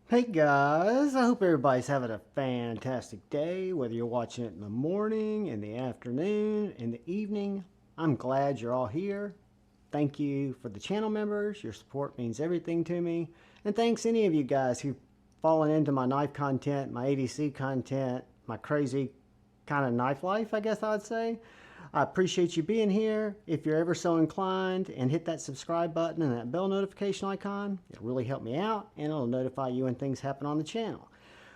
Hey guys, I hope everybody's having a fantastic day, whether you're watching it in the morning, in the afternoon, in the evening. I'm glad you're all here. Thank you for the channel members. Your support means everything to me. And thanks any of you guys who've fallen into my knife content, my ADC content, my crazy kind of knife life, I guess I would say. I appreciate you being here. If you're ever so inclined, and hit that subscribe button and that bell notification icon. It'll really help me out, and it'll notify you when things happen on the channel.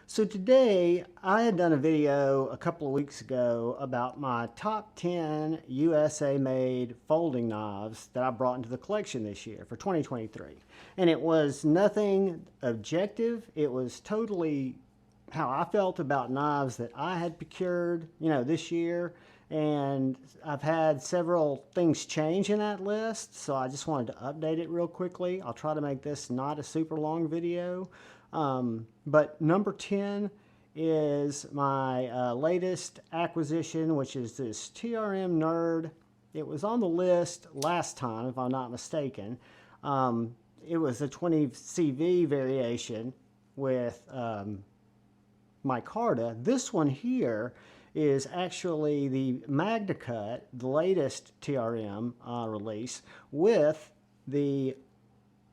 So today, I had done a video a couple of weeks ago about my top 10 USA-made folding knives that I brought into the collection this year for 2023. And it was nothing objective. It was totally how I felt about knives that I had procured, this year. And I've had several things change in that list, so I just wanted to update it real quickly. I'll try to make this not a super long video. But number 10 is my latest acquisition, which is this TRM Nerd. It was on the list last time, if I'm not mistaken. It was a 20 CV variation with micarta. This one here is actually the Magna Cut, the latest TRM release, with the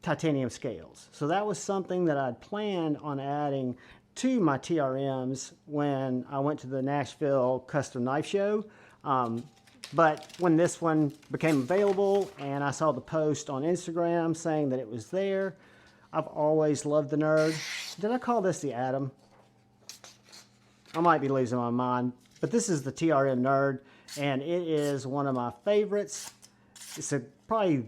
titanium scales. So that was something that I'd planned on adding to my TRMs when I went to the Nashville Custom Knife Show. But when this one became available and I saw the post on Instagram saying that it was there, I've always loved the Nerd. Did I call this the Atom? I might be losing my mind. But this is the TRM Nerd, and it is one of my favorites. It's probably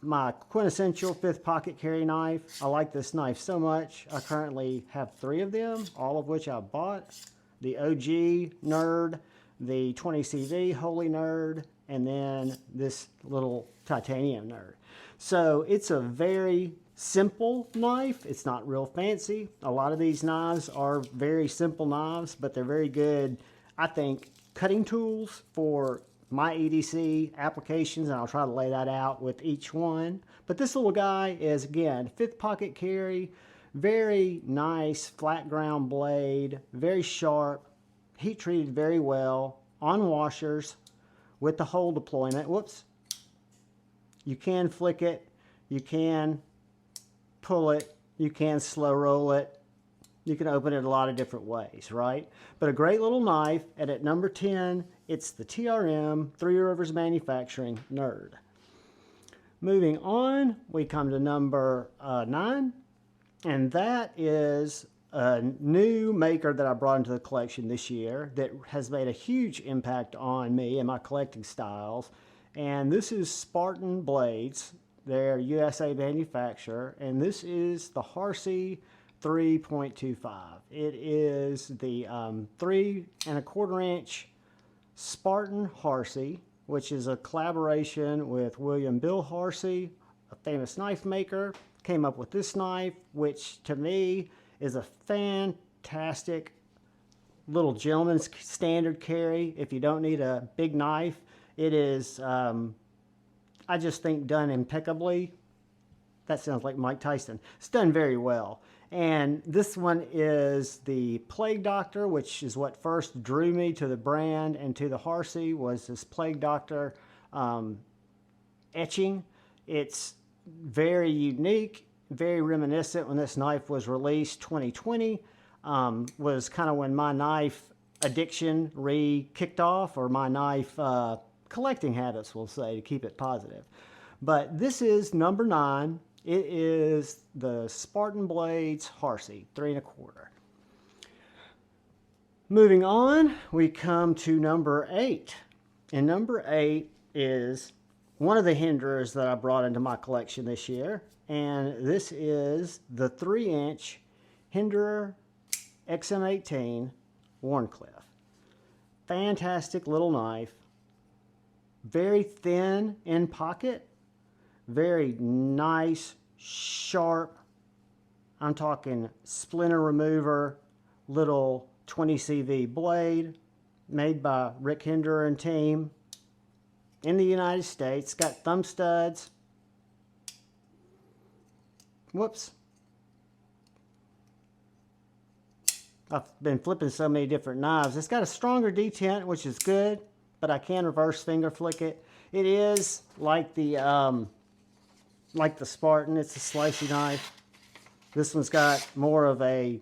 my quintessential fifth pocket carry knife. I like this knife so much. I currently have 3 of them, all of which I bought. The OG Nerd, the 20CV Holy Nerd, and then this little titanium Nerd. So it's a very simple knife. It's not real fancy. A lot of these knives are very simple knives, but they're very good, I think, cutting tools for my EDC applications, and I'll try to lay that out with each one. But this little guy is, again, fifth pocket carry, very nice flat ground blade, very sharp, heat treated very well, on washers with the hole deployment. Whoops. You can flick it, you can pull it, you can slow roll it. You can open it a lot of different ways, right? But a great little knife, and at number 10, it's the TRM Three Rivers Manufacturing Nerd. Moving on, we come to number 9, and that is a new maker that I brought into the collection this year that has made a huge impact on me and my collecting styles. And this is Spartan Blades. They're USA manufacturer, and this is the Harsey 3.25. It is the 3 1/4 inch Spartan Harsey, which is a collaboration with William Bill Harsey, a famous knife maker. Came up with this knife, which to me is a fantastic little gentleman's standard carry. If you don't need a big knife, it is, I just think, done impeccably. That sounds like Mike Tyson. It's done very well. And this one is the Plague Doctor, which is what first drew me to the brand and to the Harsey, was this Plague Doctor etching. It's very unique, very reminiscent. When this knife was released, 2020, was kind of when my knife addiction kicked off, or my knife collecting habits, we'll say, to keep it positive. But this is number 9. It is the Spartan Blades Harsey 3 1/4. Moving on, we come to number 8. And number 8 is one of the Hinderers that I brought into my collection this year. And this is the 3 inch Hinderer XM18 Wharncliffe. Fantastic little knife. Very thin in pocket. Very nice, sharp, I'm talking splinter remover, little 20 CV blade made by Rick Hinderer and team in the United States. Got thumb studs. Whoops. I've been flipping so many different knives. It's got a stronger detent, which is good, but I can reverse finger flick it. It is like the Spartan. It's a slicey knife. This one's got more of a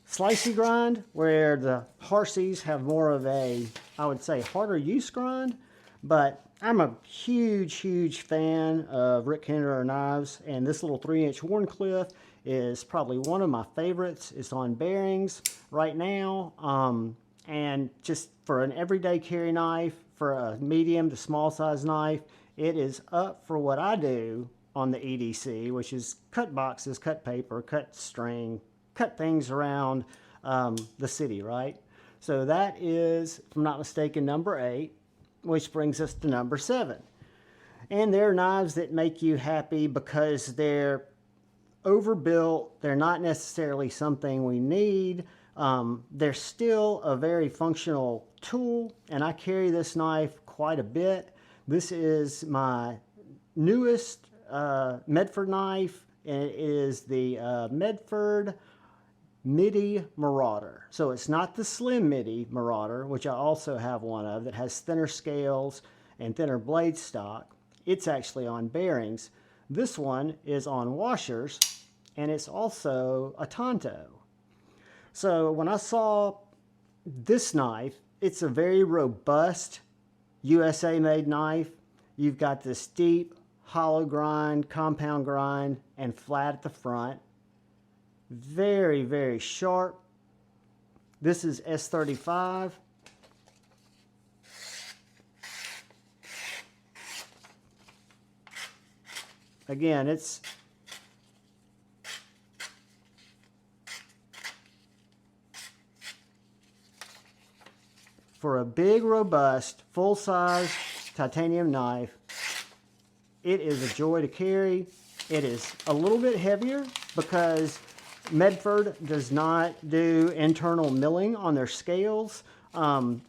slicey grind, where the Harseys have more of a, I would say, harder use grind. But I'm a huge fan of Rick Hinderer knives, and this little 3-inch Wharncliffe is probably one of my favorites. It's on bearings right now, and just for an everyday carry knife, for a medium to small size knife, it is up for what I do on the EDC, which is cut boxes, cut paper, cut string, cut things around the city, right? So that is, if I'm not mistaken, number 8, which brings us to number 7. And they're knives that make you happy because they're overbuilt. They're not necessarily something we need. They're still a very functional tool, and I carry this knife quite a bit. This is my newest Medford knife, and it is the Medford Midi Marauder. So it's not the slim Midi Marauder, which I also have one of, that has thinner scales and thinner blade stock. It's actually on bearings. This one is on washers, and it's also a Tonto. So when I saw this knife, it's a very robust USA-made knife. You've got this deep, hollow grind, compound grind, and flat at the front. Very sharp. This is S35. Again, it's for a big, robust, full-size titanium knife. It is a joy to carry. It is a little bit heavier because Medford does not do internal milling on their scales,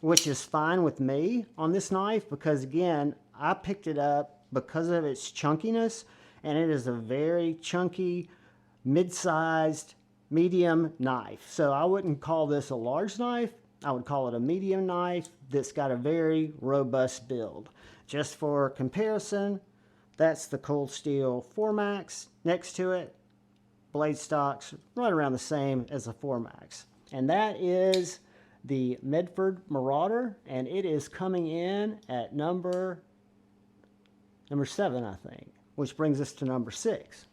which is fine with me on this knife because, again, I picked it up because of its chunkiness, and it is a very chunky, mid-sized, medium knife. So I wouldn't call this a large knife. I would call it a medium knife that's got a very robust build. Just for comparison, that's the Cold Steel 4MAX. Next to it, blade stocks right around the same as the 4MAX. And that is the Medford Marauder, and it is coming in at number 7, I think, which brings us to number 6.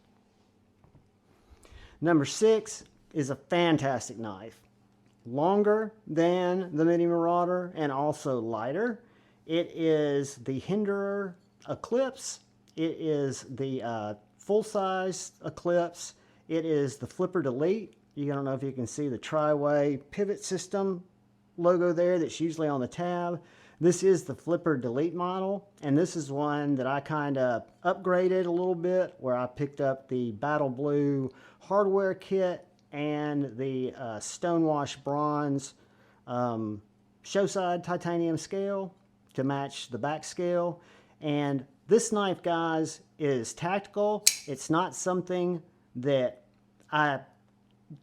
Number 6 is a fantastic knife. Longer than the Midi Marauder and also lighter. It is the Hinderer Eclipse. It is the full-size Eklipse. It is the Flipper Delete. I don't know if you can see the tri-way pivot system logo there that's usually on the tab. This is the Flipper Delete model, and this is one that I kind of upgraded a little bit, where I picked up the Battle Blue hardware kit and the Stonewash Bronze show-side titanium scale to match the back scale. And this knife, guys, is tactical. It's not something that I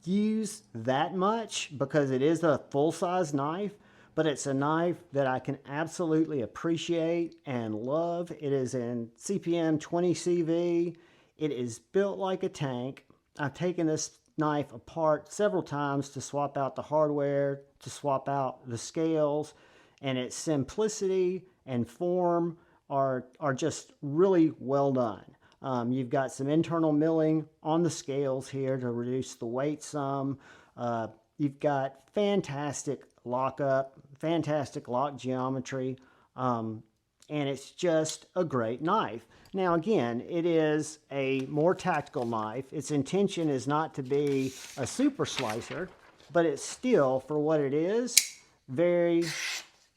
use that much because it is a full-size knife, but it's a knife that I can absolutely appreciate and love. It is in CPM 20 CV. It is built like a tank. I've taken this knife apart several times to swap out the hardware, to swap out the scales, and its simplicity and form are just really well done. You've got some internal milling on the scales here to reduce the weight some. You've got fantastic lockup, fantastic lock geometry, and it's just a great knife. Now again, it is a more tactical knife. Its intention is not to be a super slicer, but it's still, for what it is, very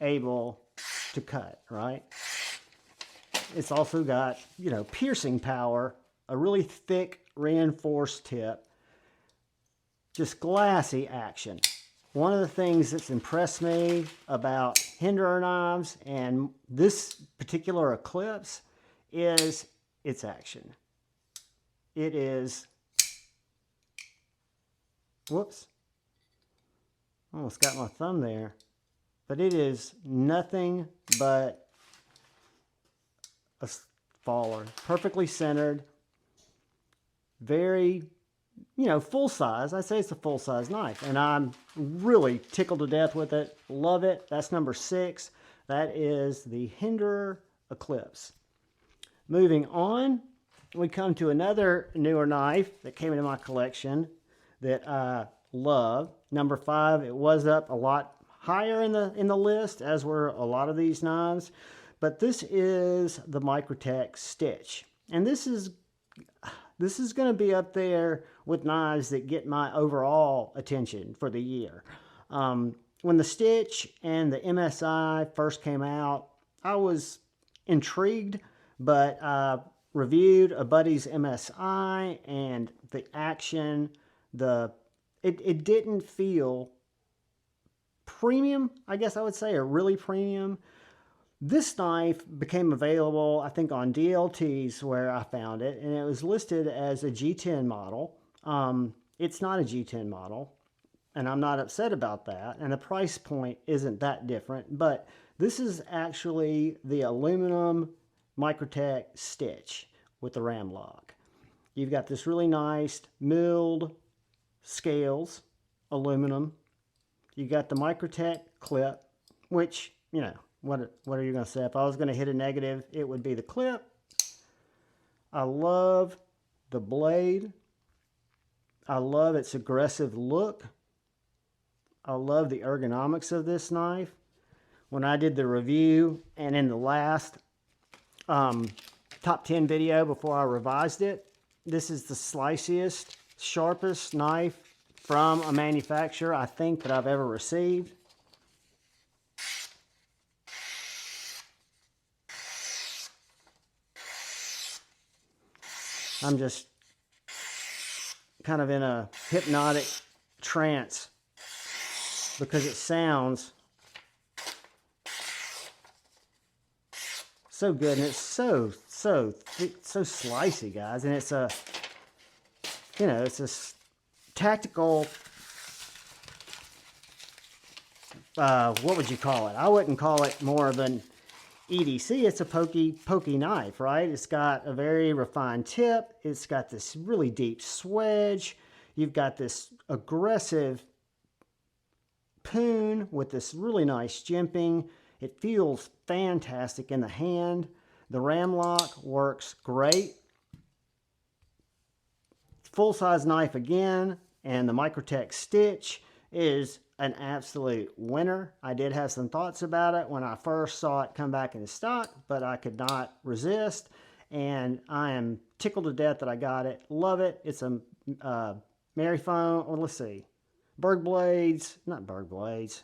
able to cut, right? It's also got, you know, piercing power, a really thick reinforced tip, just glassy action. One of the things that's impressed me about Hinderer knives and this particular Eklipse is its action. It is, whoops, Almost got my thumb there. But it is nothing but a faller. Perfectly centered. Very, you know, full size. I'd say it's a full size knife. And I'm really tickled to death with it. Love it. That's number 6. That is the Hinderer Eclipse. Moving on, we come to another newer knife that came into my collection that I love. Number 5, it was up a lot higher in the list, as were a lot of these knives. But this is the Microtech Stitch. And this is going to be up there with knives that get my overall attention for the year. When the Stitch and the MSI first came out, I was intrigued, but I reviewed a buddy's MSI, and the action, it didn't feel premium, I guess I would say, or really premium. This knife became available, I think, on DLTs where I found it, and it was listed as a G10 model. It's not a G10 model, and I'm not upset about that, and the price point isn't that different, but this is actually the aluminum Microtech Stitch with the Ram-Lok. You've got this really nice milled scales, aluminum. You got the Microtech clip, which, you know, what are you going to say? If I was going to hit a negative, it would be the clip. I love the blade. I love its aggressive look. I love the ergonomics of this knife. When I did the review and in the last top 10 video before I revised it, this is the sliciest, sharpest knife from a manufacturer I think that I've ever received. I'm just kind of in a hypnotic trance because it sounds so good, and it's so slicey, guys. And it's a, you know, it's a tactical, what would you call it? I wouldn't call it more of an EDC. It's a pokey knife, right? It's got a very refined tip. It's got this really deep swedge. You've got this aggressive poon with this really nice jimping. It feels fantastic in the hand. The Ram-Lok works great. Full-size knife again, and the Microtech Stitch is an absolute winner. I did have some thoughts about it when I first saw it come back into stock, but I could not resist, and I am tickled to death that I got it. Love it. It's a Merryphone, or let's see, Berg Blades, not Berg Blades.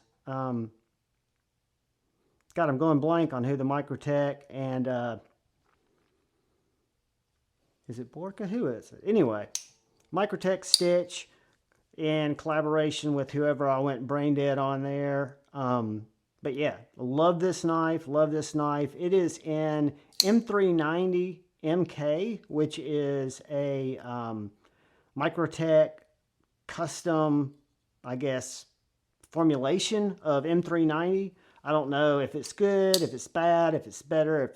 God, I'm going blank on who the Microtech and is it Borka? Who is it? Anyway, Microtech Stitch in collaboration with whoever I went brain dead on there. But yeah, love this knife. Love this knife. It is in M390 MK, which is a Microtech custom, I guess, formulation of M390. I don't know if it's good, if it's bad, if it's better,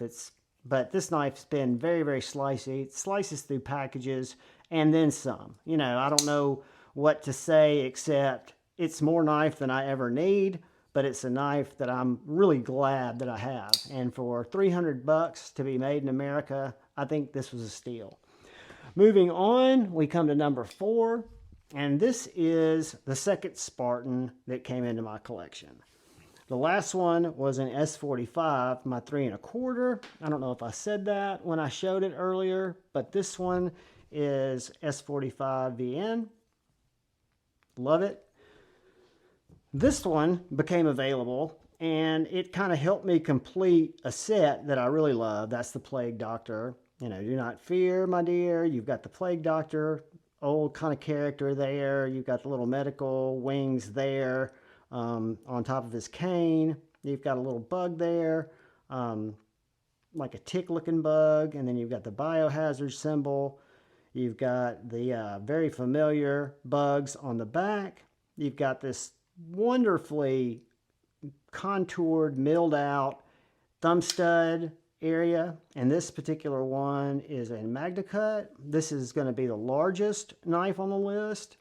but this knife's been very, very slicey. It slices through packages and then some. You know, I don't know what to say except it's more knife than I ever need, but it's a knife that I'm really glad that I have. And for $300 to be made in America, I think this was a steal. Moving on, we come to number 4, and this is the second Spartan that came into my collection. The last one was an S45, my 3 1/4. I don't know if I said that when I showed it earlier, but this one is S45 VN. Love it. This one became available, and it kind of helped me complete a set that I really love. That's the Plague Doctor. You know, do not fear, my dear. You've got the Plague Doctor, old kind of character there. You've got the little medical wings there. On top of his cane, you've got a little bug there, like a tick-looking bug, and then you've got the biohazard symbol. You've got the very familiar bugs on the back. You've got this wonderfully contoured, milled out thumb stud area, and this particular one is a MagnaCut. This is going to be the largest knife on the list.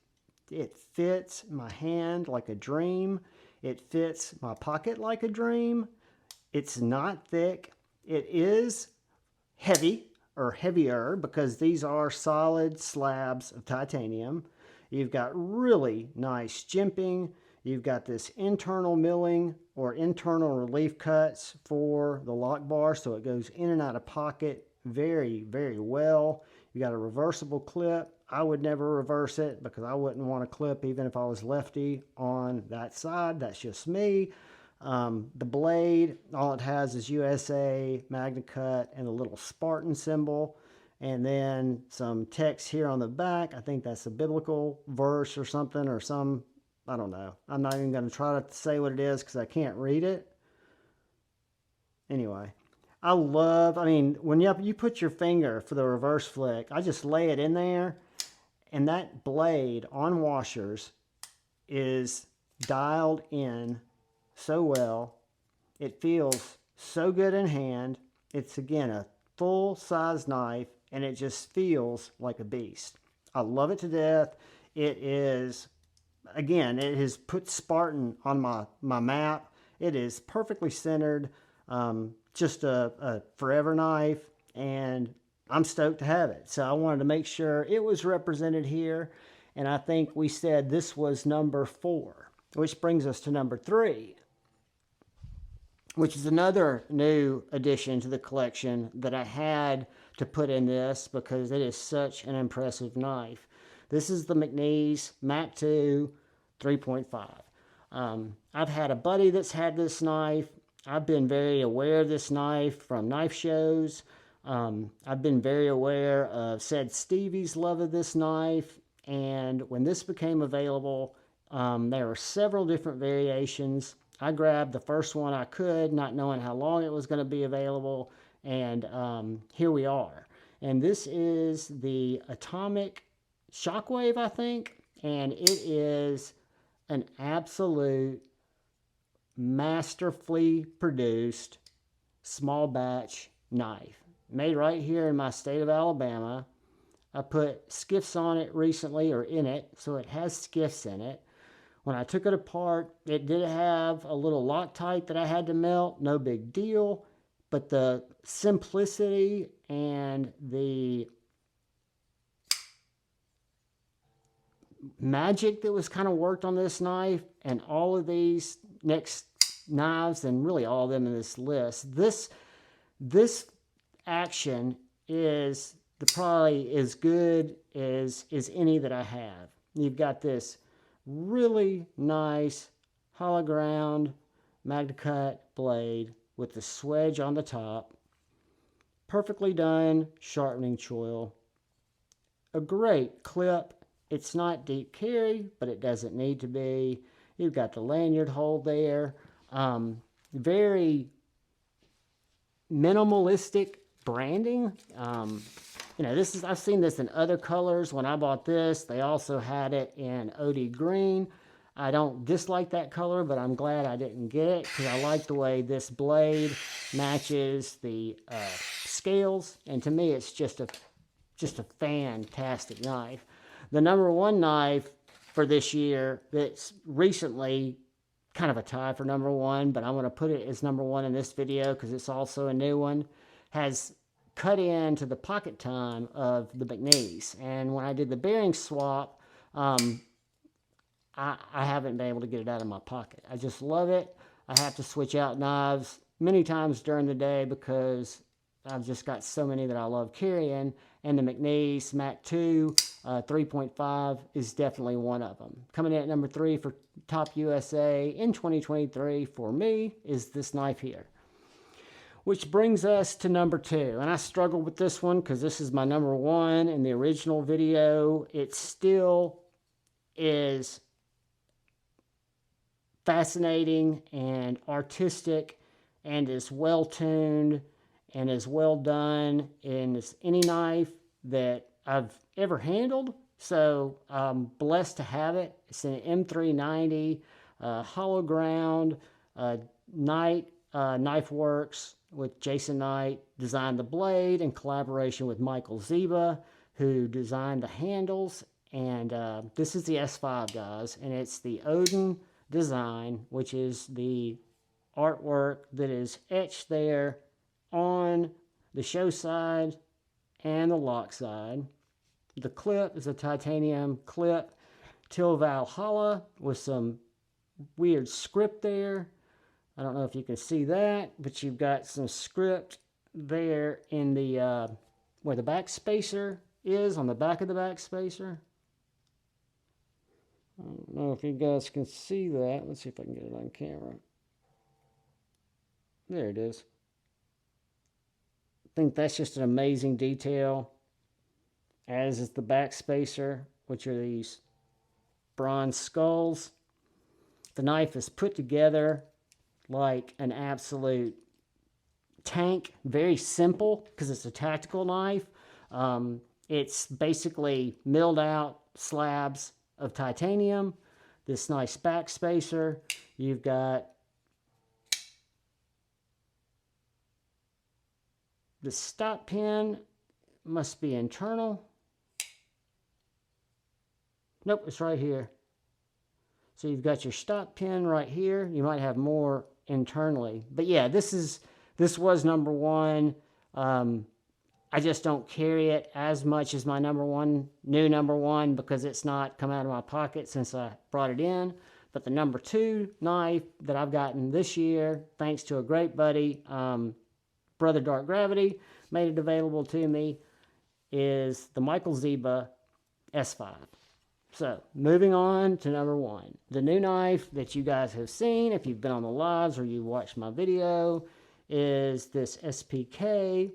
It fits my hand like a dream. It fits my pocket like a dream. It's not thick. It is heavy or heavier because these are solid slabs of titanium. You've got really nice jimping. You've got this internal milling or internal relief cuts for the lock bar, so it goes in and out of pocket very, very well. You got a reversible clip. I would never reverse it because I wouldn't want to clip even if I was lefty on that side. That's just me. The blade, all it has is USA, MagnaCut, and a little Spartan symbol. And then some text here on the back. I think that's a biblical verse or something, or some, I don't know. I'm not even going to try to say what it is because I can't read it. Anyway, I mean, when you put your finger for the reverse flick, I just lay it in there, and that blade on washers is dialed in so well. It feels so good in hand. It's, again, a full-size knife, and it just feels like a beast. I love it to death. It is, again, it has put Spartan on my map. It is perfectly centered, just a forever knife, and I'm stoked to have it. So I wanted to make sure it was represented here, and I think we said this was number 4, which brings us to number 3, which is another new addition to the collection that I had to put in this because it is such an impressive knife. This is the McNees Mac 2 3.5. I've had a buddy that's had this knife. I've been very aware of this knife from knife shows. I've been very aware of said Stevie's love of this knife. And when this became available, there were several different variations. I grabbed the first one I could, not knowing how long it was going to be available. And here we are. And this is the Atomic Shockwave, I think. And it is an absolute masterfully produced small batch knife. Made right here in my state of Alabama. I put skiffs on it recently, or in it, so it has skiffs in it. When I took it apart, it did have a little Loctite that I had to melt. No big deal. But the simplicity and the magic that was kind of worked on this knife and all of these next knives, and really all of them in this list, this action is probably as good as any that I have. You've got this really nice hollow ground MagnaCut blade with the swedge on the top, perfectly done sharpening choil, a great clip. It's not deep carry, but it doesn't need to be. You've got the lanyard hole there. Very minimalistic branding. You know, I've seen this in other colors. When I bought this, they also had it in Odin green. I don't dislike that color, but I'm glad I didn't get it because I like the way this blade matches the scales. And to me, it's just a fantastic knife. The number 1 knife for this year that's recently kind of a tie for number 1, but I'm going to put it as number 1 in this video because it's also a new one, has cut into the pocket time of the McNees. And when I did the bearing swap, I haven't been able to get it out of my pocket. I just love it. I have to switch out knives many times during the day because I've just got so many that I love carrying. And the McNees Mac 2 3.5 is definitely one of them. Coming in at number 3 for Top USA in 2023 for me is this knife here. Which brings us to number 2. And I struggled with this one because this is my number 1 in the original video. It still is fascinating and artistic and is well tuned and is well done in any knife that I've ever handled. So I'm blessed to have it. It's an M390 Hollow Ground, Knife Works with Jason Knight designed the blade in collaboration with Michael Zieba, who designed the handles. And this is the S5, guys, and it's the Odin design, which is the artwork that is etched there on the show side and the lock side. The clip is a titanium clip, Till Valhalla, with some weird script there. I don't know if you can see that, but you've got some script there in the where the back spacer is, on the back of the back spacer. I don't know if you guys can see that. Let's see if I can get it on camera. There it is. I think that's just an amazing detail, as is the back spacer, which are these bronze skulls. The knife is put together like an absolute tank. Very simple because it's a tactical knife. It's basically milled out slabs of titanium, this nice back spacer. You've got the stop pin, must be internal. Nope, it's right here. So you've got your stop pin right here. You might have more internally, but yeah, this was number one. I just don't carry it as much as my new number one, because it's not come out of my pocket since I brought it in. But the number two knife that I've gotten this year, thanks to a great buddy, Brother Dark Gravity, made it available to me, is the Michael Zeba S5. So, moving on to number one. The new knife that you guys have seen, if you've been on the lives or you watched my video, is this SPK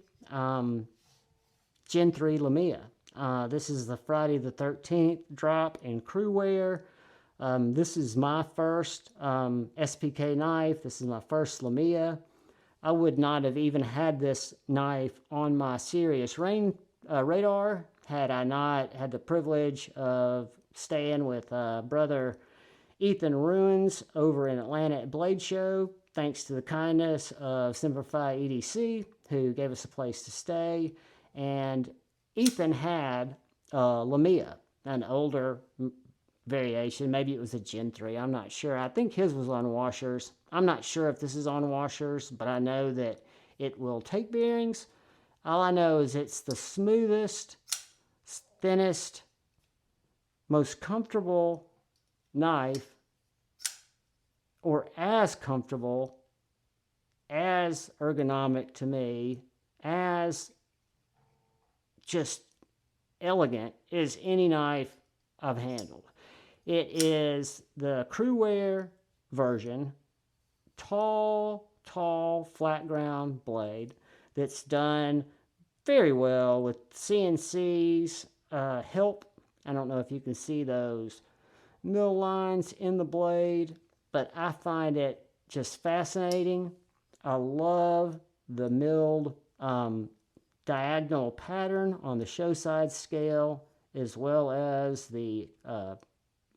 Gen 3 Lamia. This is the Friday the 13th drop in crew wear. This is my first SPK knife. This is my first Lamia. I would not have even had this knife on my serious radar had I not had the privilege of staying with brother Ethan Ruins over in Atlanta at Blade Show, thanks to the kindness of Simplify EDC, who gave us a place to stay. And Ethan had Lamia, an older variation. Maybe it was a Gen 3. I'm not sure. I think his was on washers. I'm not sure if this is on washers, but I know that it will take bearings. All I know is it's the smoothest, thinnest, most comfortable knife, or as comfortable, as ergonomic to me, as just elegant as any knife I've handled. It is the crew wear version, tall, flat ground blade that's done very well with CNC's help. I don't know if you can see those mill lines in the blade, but I find it just fascinating. I love the milled diagonal pattern on the show side scale, as well as the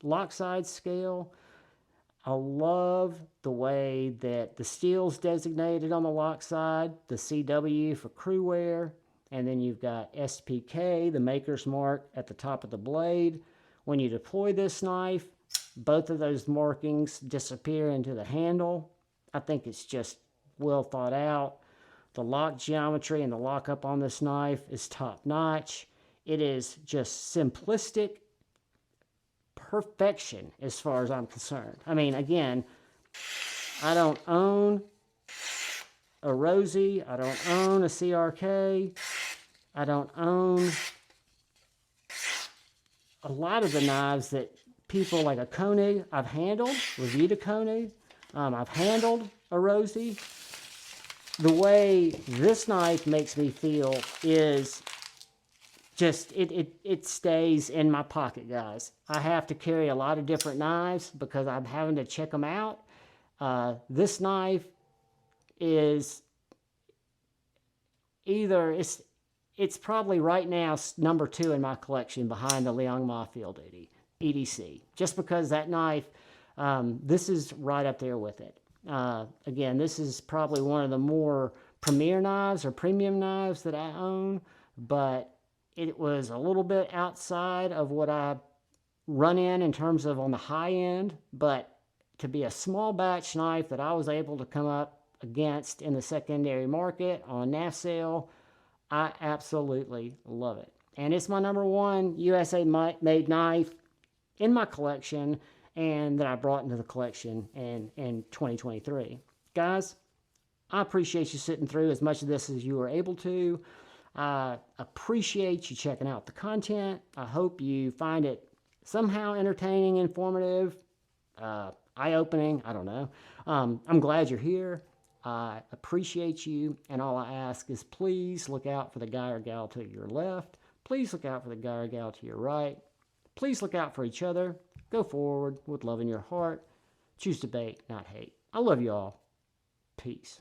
lock side scale. I love the way that the steel's designated on the lock side, the CW for crew wear, and then you've got SPK, the maker's mark, at the top of the blade. When you deploy this knife, both of those markings disappear into the handle. I think it's just well thought out. The lock geometry and the lockup on this knife is top notch. It is just simplistic perfection as far as I'm concerned. I mean, again, I don't own a Rosie. I don't own a CRK. I don't own a lot of the knives that people like a Koenig I've handled, reviewed a Koenig. I've handled a Rosie. The way this knife makes me feel is just, it stays in my pocket, guys. I have to carry a lot of different knives because I'm having to check them out. This knife is either, it's probably right now number 2 in my collection behind the Liang Mafield EDC. Just because that knife, This is right up there with it. Again, this is probably one of the more premier knives or premium knives that I own, but it was a little bit outside of what I run in terms of on the high end, but to be a small batch knife that I was able to come up against in the secondary market on NAF sale, I absolutely love it. And it's my number one USA made knife in my collection and that I brought into the collection in 2023. Guys, I appreciate you sitting through as much of this as you were able to. I appreciate you checking out the content. I hope you find it somehow entertaining, informative, eye-opening. I don't know. I'm glad you're here. I appreciate you, and all I ask is please look out for the guy or gal to your left. Please look out for the guy or gal to your right. Please look out for each other. Go forward with love in your heart. Choose debate, not hate. I love you all. Peace.